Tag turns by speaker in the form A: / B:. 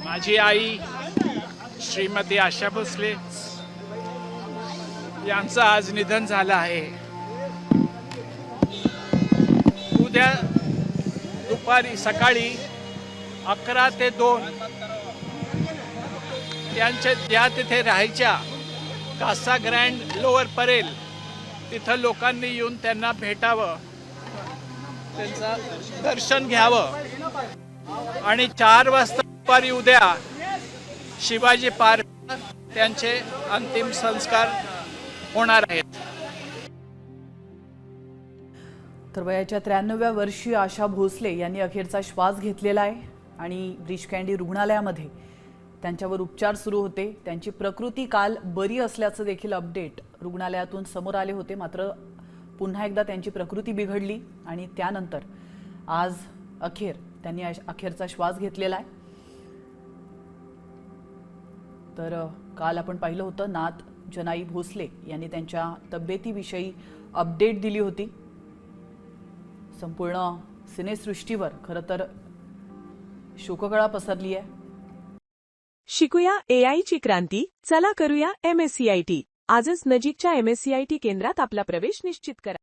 A: माझी आई श्रीमती आशा भोसले यांचं आज निधन झालं आहे। उद्या सकाळी 11 ते 2 त्या तिथे राहायच्या कासा ग्रँड लोअर परेल तिथं लोकांनी येऊन त्यांना भेटावं, त्यांचं दर्शन घ्यावं आणि 4 वाजता दुपारी उद्या शिवाजी पार्क त्यांचे अंतिम संस्कार होणार आहेत।
B: तर वयाच्या 93व्या वर्षी आशा भोसले यांनी अखेरचा श्वास घेतलेला आहे आणि ब्रीच कँडी रुग्णालयामध्ये त्यांच्यावर उपचार सुरू होते। त्यांची प्रकृती काल बरी असल्याचं देखील अपडेट रुग्णालयातून समोर आले होते, मात्र पुन्हा एकदा त्यांची प्रकृती बिघडली आणि त्यानंतर आज त्यांनी अखेरचा श्वास घेतलेला आहे। तर काल आपण पाहिलं होतं नाथ जनाई भोसले यांनी त्यांच्या तब्येतीविषयी अपडेट दिली होती। संपूर्ण सिनेसृष्टीवर खरं तर शोककळा पसरली आहे।
C: शिकूया AI ची क्रांती, चला करूया MSCIT। आजच नजीकच्या MSCIT केंद्रात आपला प्रवेश निश्चित करा।